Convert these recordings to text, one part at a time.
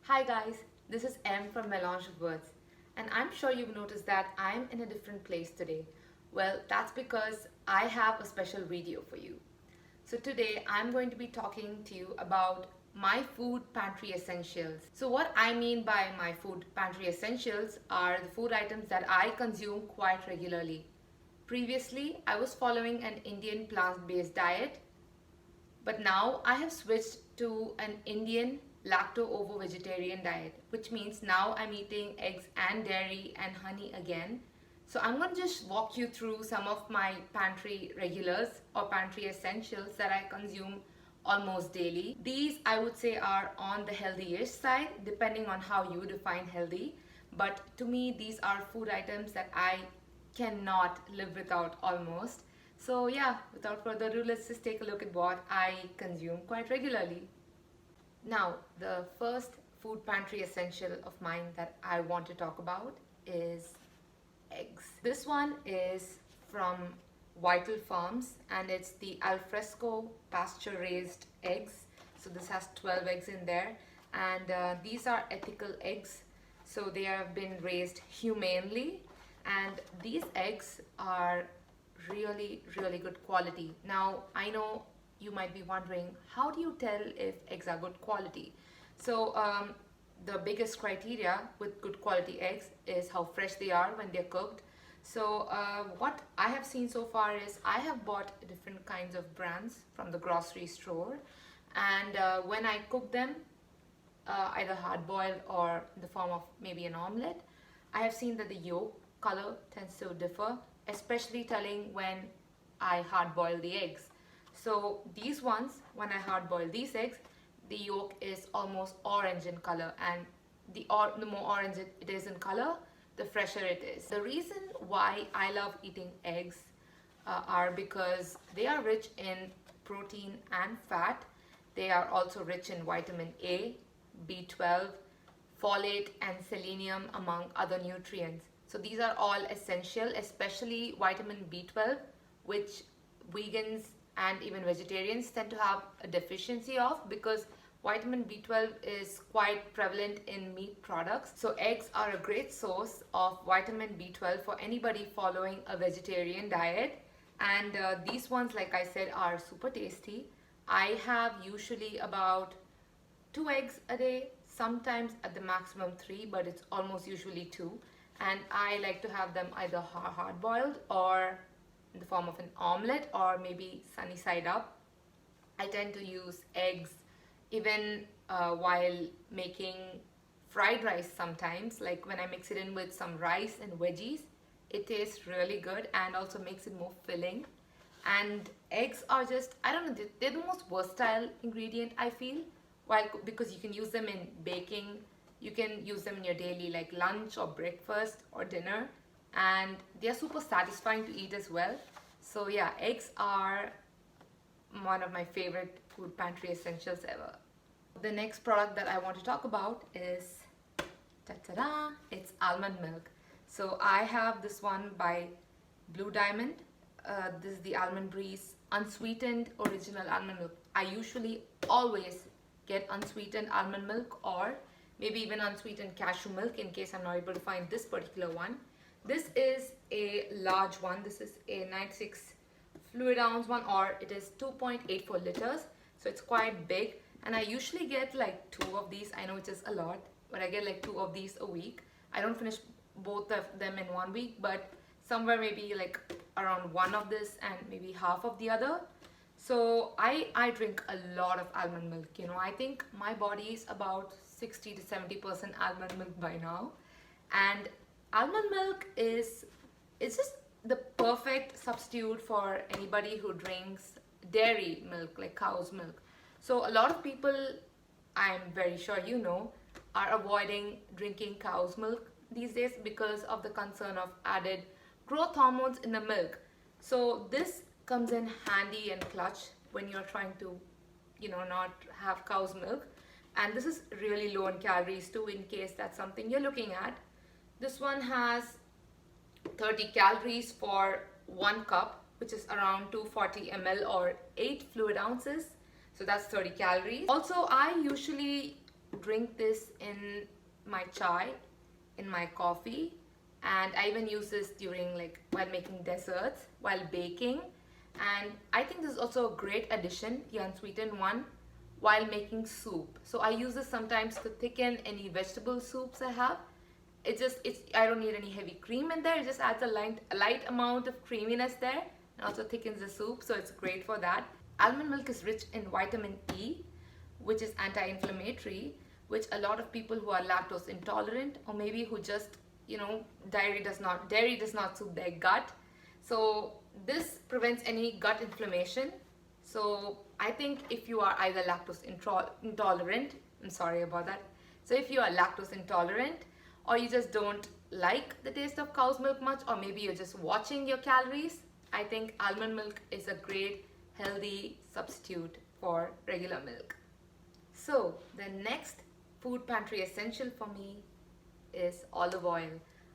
Hi guys, this is M from Melange of Words, and I'm sure you've noticed that I'm in a different place today. Well, that's because I have a special video for you. So today I'm going to be talking to you about my food pantry essentials. So what I mean by my food pantry essentials are the food items that I consume quite regularly. Previously, I was following an Indian plant-based diet, but now I have switched to an Indian lacto-ovo vegetarian diet, which means now I'm eating eggs and dairy and honey again. So I'm going to just walk you through some of my pantry regulars or pantry essentials that I consume almost daily. These I would say are on the healthy-ish side, depending on how you define healthy. But to me, these are food items that I cannot live without almost. So yeah, without further ado, let's just take a look at what I consume quite regularly. Now, the first food pantry essential of mine that I want to talk about is eggs. This one is from Vital Farms and it's the Alfresco Pasture-Raised eggs. So this has 12 eggs in there, and these are ethical eggs. So they have been raised humanely, and these eggs are really good quality. Now I know you might be wondering, how do you tell if eggs are good quality? So the biggest criteria with good quality eggs is how fresh they are when they're cooked. So what I have seen so far is I have bought different kinds of brands from the grocery store, and when I cook them, either hard boiled or in the form of maybe an omelette, I have seen that the yolk color tends to differ, especially telling when I hard boil the eggs. So these ones, when I hard boil these eggs, the yolk is almost orange in color, and the more orange it is in color, the fresher it is. The reason why I love eating eggs are because they are rich in protein and fat. They are also rich in vitamin A, B12, folate and selenium, among other nutrients. So these are all essential, especially vitamin B12, which vegans and even vegetarians tend to have a deficiency of, because vitamin B12 is quite prevalent in meat products. So eggs are a great source of vitamin B12 for anybody following a vegetarian diet. And these ones, like I said, are super tasty. I have usually about 2 eggs a day, sometimes at the maximum 3, but it's almost usually 2. And I like to have them either hard boiled or in the form of an omelette, or maybe sunny side up. I tend to use eggs even while making fried rice sometimes, like when I mix it in with some rice and veggies. It tastes really good and also makes it more filling. And eggs are just, I don't know, they're the most versatile ingredient, I feel, because you can use them in baking, you can use them in your daily like lunch or breakfast or dinner, and they are super satisfying to eat as well. So yeah, eggs are one of my favorite food pantry essentials ever. The next product that I want to talk about is, ta-da, it's almond milk. So I have this one by Blue Diamond. This is the Almond Breeze Unsweetened Original Almond Milk. I usually always get unsweetened almond milk, or maybe even unsweetened cashew milk in case I'm not able to find this particular one. This is a large one. This is a 96 fluid ounce one, or it is 2.84 liters. So it's quite big, and I usually get like 2 of these. I know it is a lot, but I get like 2 of these a week. I don't finish both of them in 1 week, but somewhere maybe like around 1 of this and maybe half of the other. So I drink a lot of almond milk. You know, I think my body is about 60 to 70% almond milk by now, and almond milk is just the perfect substitute for anybody who drinks dairy milk, like cow's milk. So a lot of people, I'm very sure you know, are avoiding drinking cow's milk these days because of the concern of added growth hormones in the milk. So this comes in handy and clutch when you're trying to, you know, not have cow's milk. And this is really low in calories too, in case that's something you're looking at. This one has 30 calories for 1 cup, which is around 240 ml or 8 fluid ounces. So that's 30 calories. Also, I usually drink this in my chai, in my coffee, and I even use this during like while making desserts, while baking. And I think this is also a great addition, the unsweetened one, while making soup. So I use this sometimes to thicken any vegetable soups I have. It's I don't need any heavy cream in there. It just adds a light amount of creaminess there and also thickens the soup, so it's great for that. Almond milk is rich in vitamin E, which is anti-inflammatory, which a lot of people who are lactose intolerant, or maybe who just, dairy does not suit their gut. So this prevents any gut inflammation. So I think if you are either lactose intolerant, I'm sorry about that. So if you are lactose intolerant, or you just don't like the taste of cow's milk much, or maybe you're just watching your calories, I think almond milk is a great healthy substitute for regular milk. So the next food pantry essential for me is olive oil.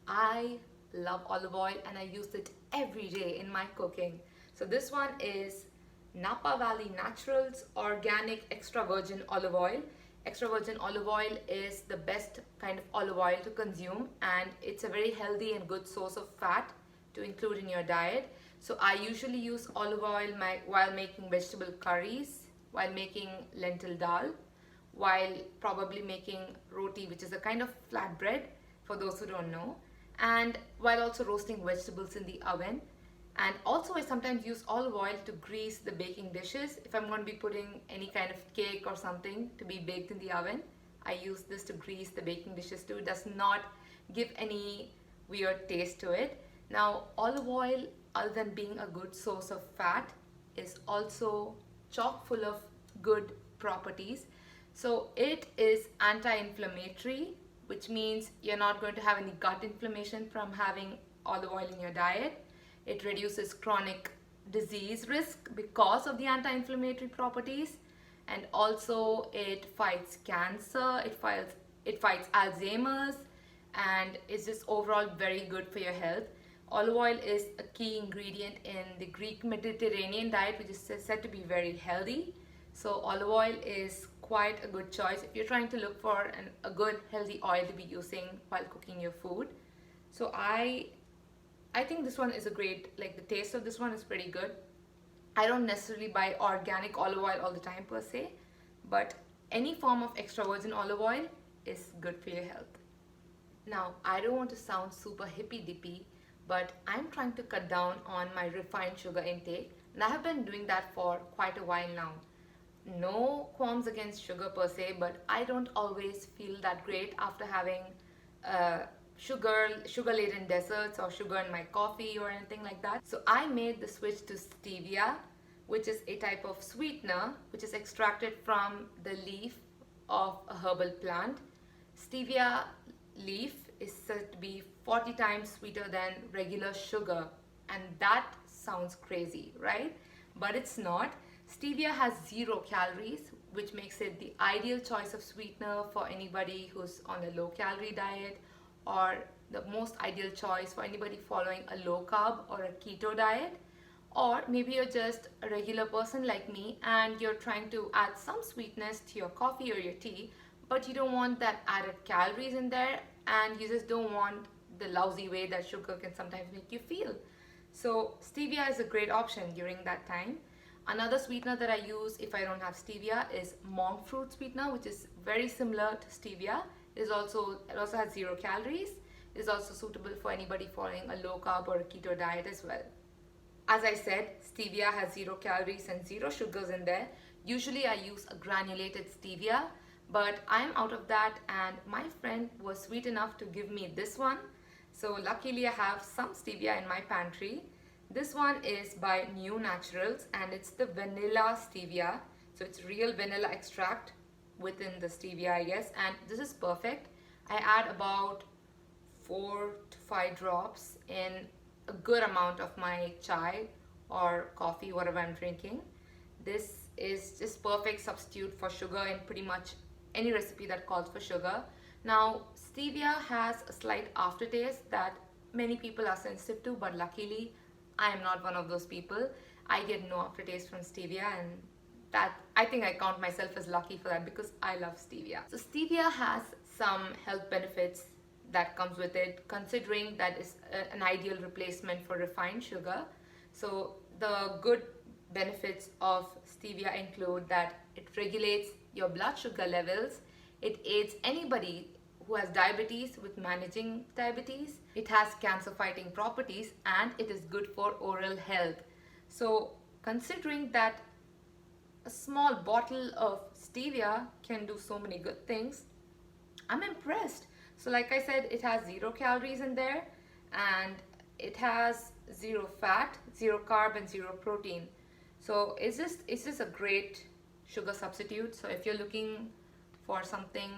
I love olive oil and I use it every day in my cooking. So this one is Napa Valley Naturals Organic Extra Virgin Olive Oil. Extra virgin olive oil is the best kind of olive oil to consume, and it's a very healthy and good source of fat to include in your diet. So I usually use olive oil while making vegetable curries, while making lentil dal, while probably making roti, which is a kind of flatbread for those who don't know, and while also roasting vegetables in the oven. And also I sometimes use olive oil to grease the baking dishes. If I'm going to be putting any kind of cake or something to be baked in the oven, I use this to grease the baking dishes too. It does not give any weird taste to it. Now, olive oil, other than being a good source of fat, is also chock full of good properties. So it is anti-inflammatory, which means you're not going to have any gut inflammation from having olive oil in your diet. It reduces chronic disease risk because of the anti-inflammatory properties, and also it fights cancer, it fights Alzheimer's, and is just overall very good for your health. Olive oil is a key ingredient in the Greek Mediterranean diet, which is said to be very healthy. So olive oil is quite a good choice if you're trying to look for a good healthy oil to be using while cooking your food. So I think this one is a great, like the taste of this one is pretty good. I don't necessarily buy organic olive oil all the time per se, but any form of extra virgin olive oil is good for your health. Now, I don't want to sound super hippy dippy, but I'm trying to cut down on my refined sugar intake, and I have been doing that for quite a while now. No qualms against sugar per se, but I don't always feel that great after having sugar laden desserts or sugar in my coffee or anything like that. So I made the switch to stevia, which is a type of sweetener which is extracted from the leaf of a herbal plant. Stevia leaf is said to be 40 times sweeter than regular sugar, and that sounds crazy, right? But it's not. Stevia has 0 calories, which makes it the ideal choice of sweetener for anybody who's on a low calorie diet, or the most ideal choice for anybody following a low carb or a keto diet. Or maybe you're just a regular person like me and you're trying to add some sweetness to your coffee or your tea, but you don't want that added calories in there, and you just don't want the lousy way that sugar can sometimes make you feel. So stevia is a great option during that time. Another sweetener that I use if I don't have stevia is monk fruit sweetener, which is very similar to stevia. It also has 0 calories. It is also suitable for anybody following a low carb or a keto diet as well. As I said, stevia has 0 calories and 0 sugars in there. Usually I use a granulated stevia, but I'm out of that, and my friend was sweet enough to give me this one. So luckily I have some stevia in my pantry. This one is by New Naturals, and it's the vanilla stevia. So it's real vanilla extract within the stevia, I guess, and this is perfect. I add about 4 to 5 drops in a good amount of my chai or coffee, whatever I'm drinking. This is just perfect substitute for sugar in pretty much any recipe that calls for sugar. Now, stevia has a slight aftertaste that many people are sensitive to, but luckily I am not one of those people. I get no aftertaste from stevia, and that I think I count myself as lucky for that because I love stevia. So stevia has some health benefits that comes with it, considering that is an ideal replacement for refined sugar. So the good benefits of stevia include that it regulates your blood sugar levels, it aids anybody who has diabetes with managing diabetes, it has cancer fighting properties, and it is good for oral health. So considering that a small bottle of stevia can do so many good things, I'm impressed. So like I said, it has 0 calories in there, and it has 0 fat, 0 carb, and 0 protein. So it's just a great sugar substitute. So if you're looking for something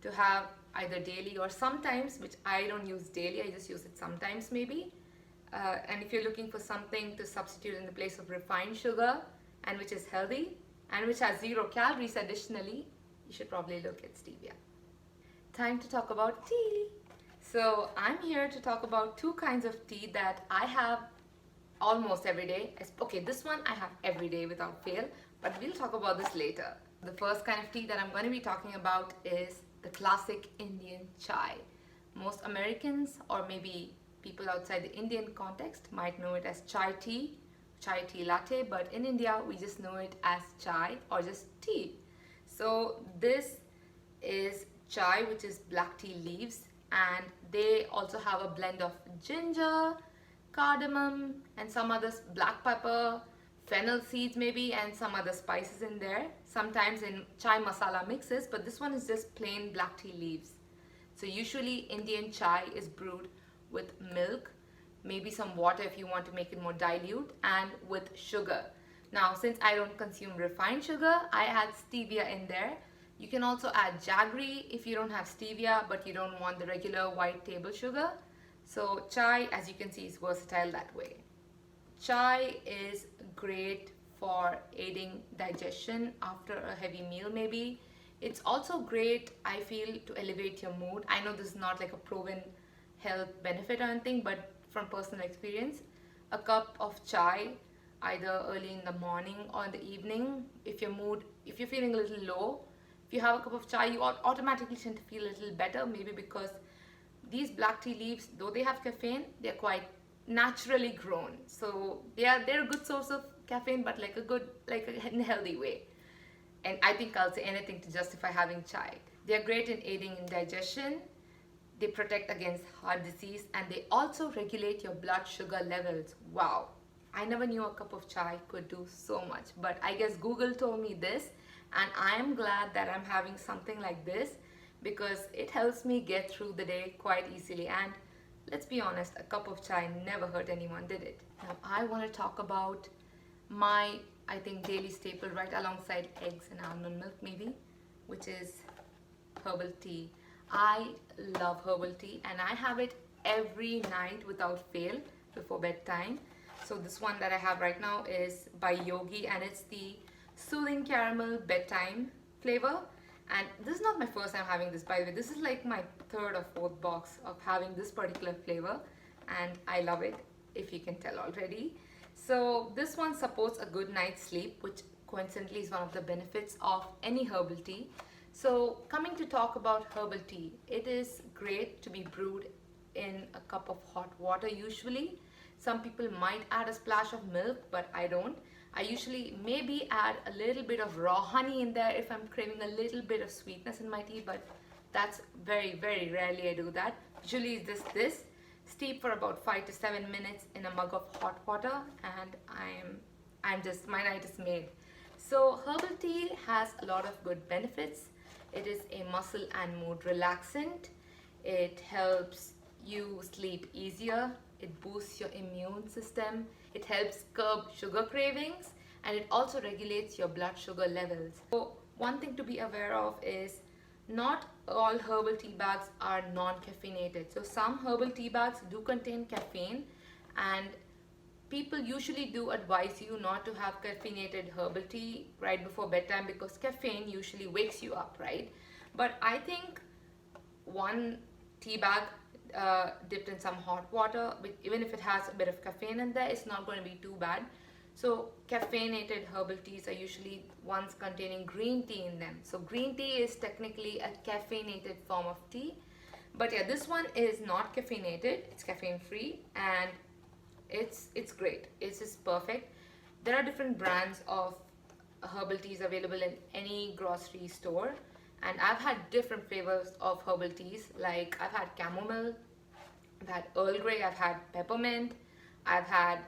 to have either daily or sometimes, which I don't use daily, I just use it sometimes maybe. And if you're looking for something to substitute in the place of refined sugar and which is healthy and which has 0 calories additionally, you should probably look at stevia. Time to talk about tea. So I'm here to talk about two kinds of tea that I have almost every day. Okay, this one I have every day without fail, but we'll talk about this later. The first kind of tea that I'm going to be talking about is the classic Indian chai. Most Americans, or maybe people outside the Indian context, might know it as chai tea latte, but in India we just know it as chai or just tea. So this is chai, which is black tea leaves, and they also have a blend of ginger, cardamom, and some other black pepper, fennel seeds maybe, and some other spices in there, sometimes in chai masala mixes, but this one is just plain black tea leaves. So usually Indian chai is brewed with milk, maybe some water if you want to make it more dilute, and with sugar. Now since I don't consume refined sugar, I add stevia in there. You can also add jaggery if you don't have stevia but you don't want the regular white table sugar. So chai, as you can see, is versatile that way. Chai is great for aiding digestion after a heavy meal maybe. It's also great, I feel, to elevate your mood. I know this is not like a proven health benefit or anything, but from personal experience, a cup of chai either early in the morning or in the evening, if you're feeling a little low, if you have a cup of chai, you automatically tend to feel a little better, maybe because these black tea leaves, though they have caffeine, they're quite naturally grown. So they're a good source of caffeine, but in a healthy way. And I think I'll say anything to justify having chai. They're great in aiding in digestion, they protect against heart disease, and they also regulate your blood sugar levels. Wow, I never knew a cup of chai could do so much, but I guess Google told me this, and I am glad that I'm having something like this because it helps me get through the day quite easily. And let's be honest, a cup of chai never hurt anyone, did it? Now I want to talk about my, I think, daily staple right alongside eggs and almond milk maybe, which is herbal tea. I love herbal tea and I have it every night without fail before bedtime. So this one that I have right now is by Yogi, and it's the soothing caramel bedtime flavor. And this is not my first time having this, by the way. This is like my third or fourth box of having this particular flavor, and I love it, if you can tell already. So this one supports a good night's sleep, which coincidentally is one of the benefits of any herbal tea. So coming to talk about herbal tea, it is great to be brewed in a cup of hot water usually. Some people might add a splash of milk, but I don't. I usually maybe add a little bit of raw honey in there if I'm craving a little bit of sweetness in my tea, but that's very, very rarely I do that. Usually it's this. Steep for about 5 to 7 minutes in a mug of hot water, and my night is made. So herbal tea has a lot of good benefits. It is a muscle and mood relaxant. It helps you sleep easier. It boosts your immune system. It helps curb sugar cravings, and it also regulates your blood sugar levels. So one thing to be aware of is not all herbal tea bags are non-caffeinated. So some herbal tea bags do contain caffeine, and people usually do advise you not to have caffeinated herbal tea right before bedtime because caffeine usually wakes you up, right? But I think one tea bag dipped in some hot water, even if it has a bit of caffeine in there, it's not going to be too bad. So caffeinated herbal teas are usually ones containing green tea in them. So green tea is technically a caffeinated form of tea. But yeah, this one is not caffeinated, it's caffeine free, and it's great. It's just perfect. There are different brands of herbal teas available in any grocery store, and I've had different flavors of herbal teas. Like I've had chamomile, I've had Earl Grey, I've had peppermint, I've had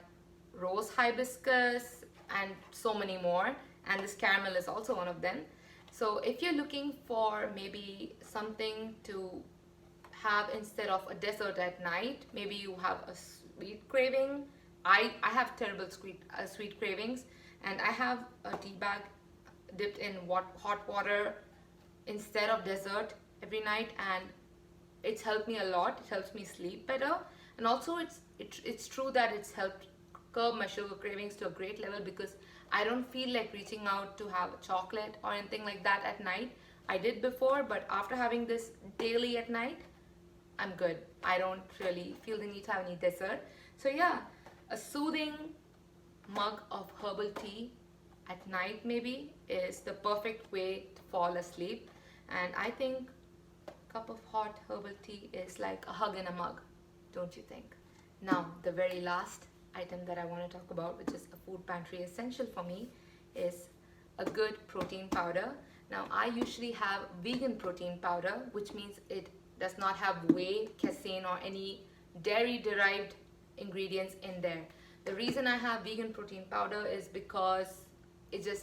rose hibiscus, and so many more. And this caramel is also one of them. So if you're looking for maybe something to have instead of a dessert at night, maybe you have a sweet craving. I have terrible sweet cravings, and I have a tea bag dipped in hot water instead of dessert every night, and it's helped me a lot. It helps me sleep better, and also it's true that it's helped curb my sugar cravings to a great level, because I don't feel like reaching out to have chocolate or anything like that at night. I did before, but after having this daily at night, I'm good. I don't really feel the need to have any dessert. So yeah, a soothing mug of herbal tea at night maybe is the perfect way to fall asleep. And I think a cup of hot herbal tea is like a hug in a mug, don't you think? Now, the very last item that I want to talk about, which is a food pantry essential for me, is a good protein powder. Now, I usually have vegan protein powder, which means it does not have whey, casein, or any dairy derived ingredients in there. The reason I have vegan protein powder is because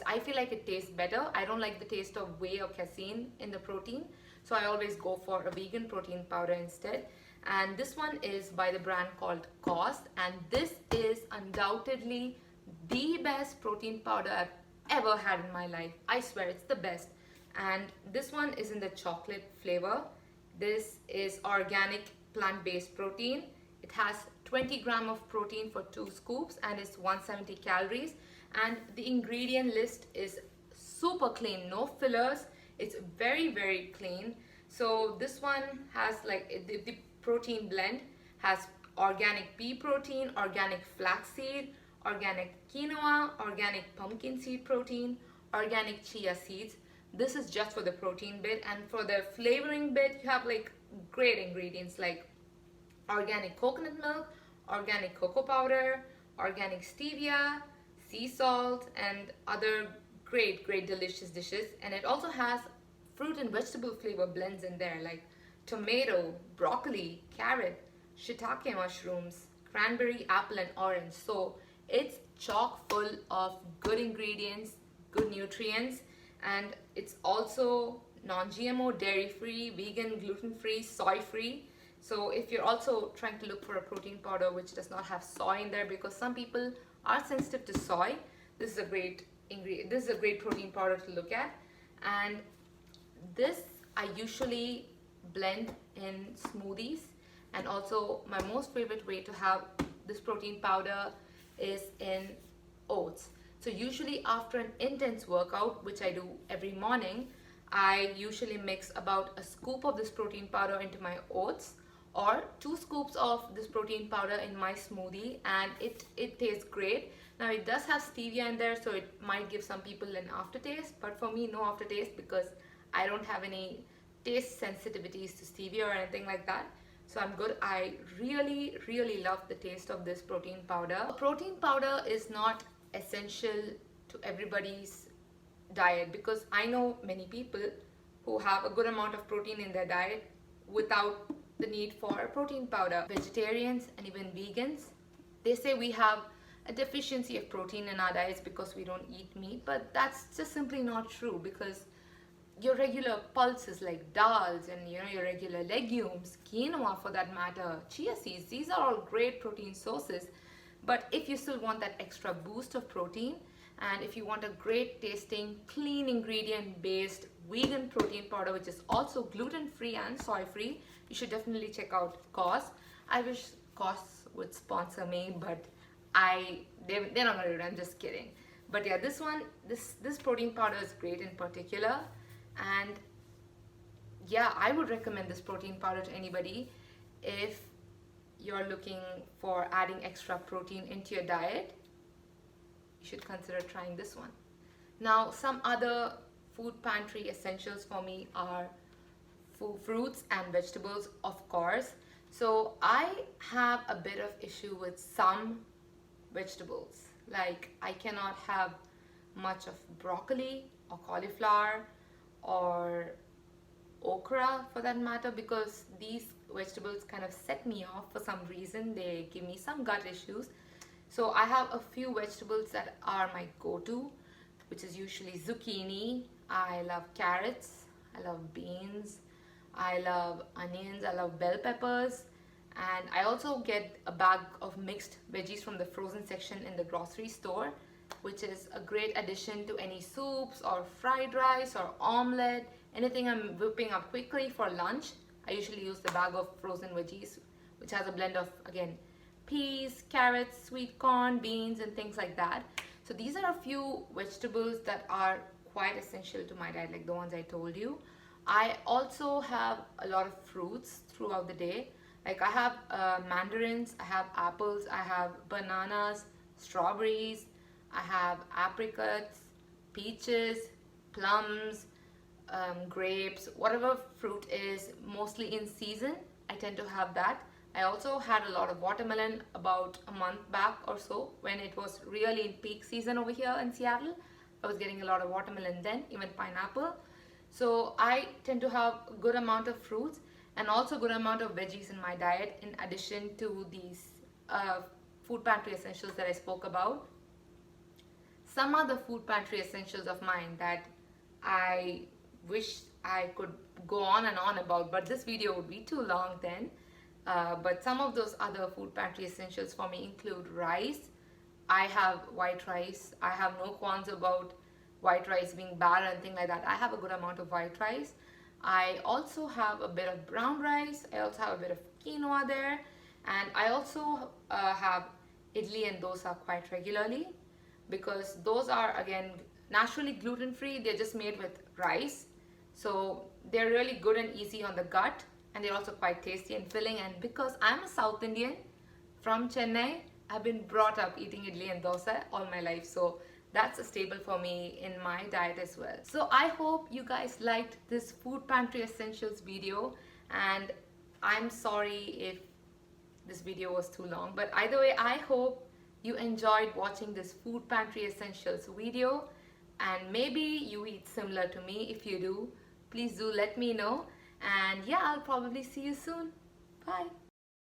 I feel like it tastes better. I don't like the taste of whey or casein in the protein, so I always go for a vegan protein powder instead. And this one is by the brand called Cost, and this is undoubtedly the best protein powder I've ever had in my life. I swear, it's the best. And this one is in the chocolate flavor. This is organic plant-based protein. It has 20 gram of protein for 2 scoops, and it's 170 calories. And the ingredient list is super clean, no fillers. It's very, very clean. So this one has like the protein blend has organic pea protein, organic flaxseed, organic quinoa, organic pumpkin seed protein, organic chia seeds. This is just for the protein bit, and for the flavoring bit, you have like great ingredients like organic coconut milk, organic cocoa powder, organic stevia, sea salt, and other great delicious dishes. And it also has fruit and vegetable flavor blends in there like tomato, broccoli, carrot, shiitake mushrooms, cranberry, apple, and orange. So it's chock full of good ingredients, good nutrients, and it's also non-GMO, dairy-free, vegan, gluten-free, soy-free. So if you're also trying to look for a protein powder which does not have soy in there, because some people are sensitive to soy, this is a great ingredient. This is a great protein powder to look at. And this I usually blend in smoothies, and also my most favorite way to have this protein powder is in oats. So usually after an intense workout, which I do every morning, I usually mix about a scoop of this protein powder into my oats, or 2 scoops of this protein powder in my smoothie, and it tastes great. Now it does have stevia in there, so it might give some people an aftertaste, but for me no aftertaste, because I don't have any taste sensitivities to stevia or anything like that. So I'm good. I really love the taste of this protein powder. A protein powder is not essential to everybody's diet, because I know many people who have a good amount of protein in their diet without the need for a protein powder. Vegetarians and even vegans, they say we have a deficiency of protein in our diets because we don't eat meat, but that's just simply not true, because your regular pulses like dals and your regular legumes, quinoa for that matter, chia seeds, these are all great protein sources. But if you still want that extra boost of protein, and if you want a great tasting, clean ingredient based vegan protein powder which is also gluten free and soy free, you should definitely check out COS. I wish COS would sponsor me, but they're not gonna do it. I'm just kidding. But yeah, this protein powder is great in particular, and yeah, I would recommend this protein powder to anybody if you're looking for adding extra protein into your diet. you should consider trying this one. Now, some other food pantry essentials for me are fruits and vegetables, of course. So I have a bit of issue with some vegetables. Like I cannot have much of broccoli or cauliflower or okra for that matter, because these vegetables kind of set me off for some reason. They give me some gut issues. So I have a few vegetables that are my go-to, which is usually zucchini. I love carrots, I love beans, I love onions, I love bell peppers, and I also get a bag of mixed veggies from the frozen section in the grocery store, which is a great addition to any soups or fried rice or omelette, anything I'm whipping up quickly for lunch. I usually use the bag of frozen veggies, which has a blend of, again, peas, carrots, sweet corn, beans, and things like that. So these are a few vegetables that are quite essential to my diet, like the ones I told you. I also have a lot of fruits throughout the day. Like I have mandarins, I have apples, I have bananas, strawberries, I have apricots, peaches, plums, grapes, whatever fruit is mostly in season, I tend to have that. I also had a lot of watermelon about a month back or so when it was really in peak season over here in Seattle. I was getting a lot of watermelon then, even pineapple. So I tend to have a good amount of fruits and also a good amount of veggies in my diet, in addition to these food pantry essentials that I spoke about. Some other food pantry essentials of mine that I wish I could go on and on about, but this video would be too long then. But some of those other food pantry essentials for me include rice. I have white rice. I have no qualms about white rice being bad or anything like that. I have a good amount of white rice. I also have a bit of brown rice. I also have a bit of quinoa there. And I also have idli and dosa quite regularly, because those are, again, naturally gluten-free. They're just made with rice. So they're really good and easy on the gut, and they're also quite tasty and filling. And because I'm a South Indian from Chennai, I've been brought up eating idli and dosa all my life. So that's a staple for me in my diet as well. So I hope you guys liked this food pantry essentials video, and I'm sorry if this video was too long, but either way, I hope you enjoyed watching this food pantry essentials video, and maybe you eat similar to me. If you do, please do let me know, and yeah, I'll probably see you soon. Bye.